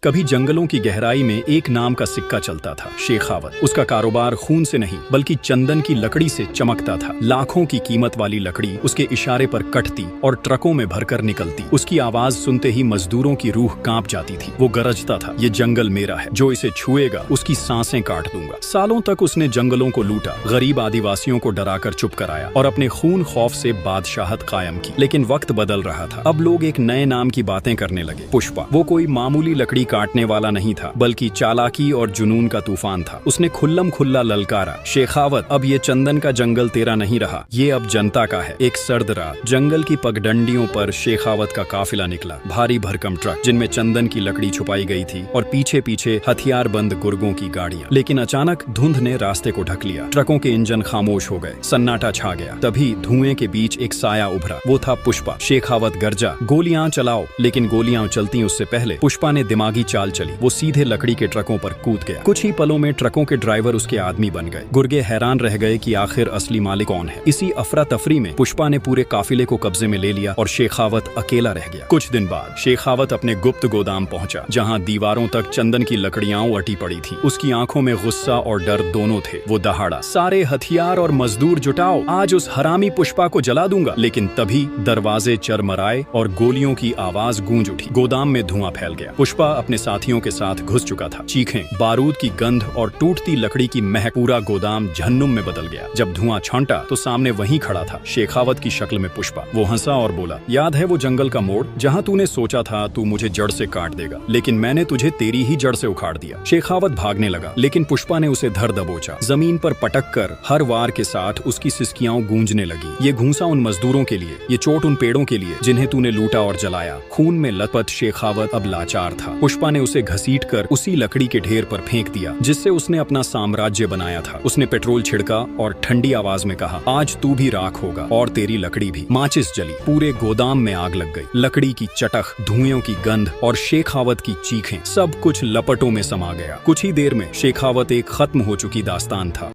कभी जंगलों की गहराई में एक नाम का सिक्का चलता था, शेखावत। उसका कारोबार खून से नहीं बल्कि चंदन की लकड़ी से चमकता था। लाखों की कीमत वाली लकड़ी उसके इशारे पर कटती और ट्रकों में भरकर निकलती। उसकी आवाज सुनते ही मजदूरों की रूह कांप जाती थी। वो गरजता था, ये जंगल मेरा है, जो इसे छुएगा उसकी सांसें काट दूंगा। सालों तक उसने जंगलों को लूटा, गरीब आदिवासियों को डराकर चुप कराया और अपने खून खौफ से बादशाहत कायम की। लेकिन वक्त बदल रहा था। अब लोग एक नए नाम की बातें करने लगे, पुष्पा। वो कोई मामूली लकड़ी काटने वाला नहीं था, बल्कि चालाकी और जुनून का तूफान था। उसने खुल्लम खुल्ला ललकारा, शेखावत, अब ये चंदन का जंगल तेरा नहीं रहा, ये अब जनता का है। एक सर्द रात जंगल की पगडंडियों पर शेखावत का काफिला निकला। भारी भरकम ट्रक जिनमें चंदन की लकड़ी छुपाई गई थी और पीछे पीछे हथियार बंद गुर्गों की गाड़ियां। लेकिन अचानक धुंध ने रास्ते को ढक लिया। ट्रकों के इंजन खामोश हो गए, सन्नाटा छा गया। तभी धुएं के बीच एक साया उभरा। वो था पुष्पा। शेखावत गर्जा, गोलियां चलाओ। लेकिन गोलियां चलती उससे पहले पुष्पा ने दिमागी चाल चली। वो सीधे लकड़ी के ट्रकों पर कूद गया। कुछ ही पलों में ट्रकों के ड्राइवर उसके आदमी बन गए। गुर्गे हैरान रह गए कि आखिर असली मालिक कौन है। इसी अफरा तफरी में पुष्पा ने पूरे काफिले को कब्जे में ले लिया और शेखावत अकेला रह गया। कुछ दिन बाद शेखावत अपने गुप्त गोदाम पहुंचा, जहां दीवारों तक चंदन की लकड़ियां अटी पड़ी थी। उसकी आंखों में गुस्सा और डर दोनों थे। वो दहाड़ा, सारे हथियार और मजदूर जुटाओ, आज उस हरामी पुष्पा को जला दूंगा। लेकिन तभी दरवाजे चरमराए और गोलियों की आवाज गूंज उठी। गोदाम में धुआं फैल गया। पुष्पा अपने साथियों के साथ घुस चुका था। चीखें, बारूद की गंध और टूटती लकड़ी की महक, पूरा गोदाम जहन्नुम में बदल गया। जब धुआं छांटा तो सामने वहीं खड़ा था, शेखावत की शक्ल में पुष्पा। वो हंसा और बोला, याद है वो जंगल का मोड़ जहां तूने सोचा था तू मुझे जड़ से काट देगा, लेकिन मैंने तुझे तेरी ही जड़ से उखाड़ दिया। शेखावत भागने लगा, लेकिन पुष्पा ने उसे धर दबोचा। जमीन पर पटक कर हर वार के साथ उसकी सिसकियां गूंजने लगी। ये घूंसा उन मजदूरों के लिए, ये चोट उन पेड़ों के लिए जिन्हें तूने लूटा और जलाया। खून में लथपथ शेखावत अब लाचार था। पुष्पा ने उसे घसीट कर उसी लकड़ी के ढेर पर फेंक दिया जिससे उसने अपना साम्राज्य बनाया था। उसने पेट्रोल छिड़का और ठंडी आवाज में कहा, आज तू भी राख होगा और तेरी लकड़ी भी। माचिस जली, पूरे गोदाम में आग लग गई। लकड़ी की चटख, धुएं की गंध और शेखावत की चीखें, सब कुछ लपटों में समा गया। कुछ ही देर में शेखावत एक खत्म हो चुकी दास्तान था।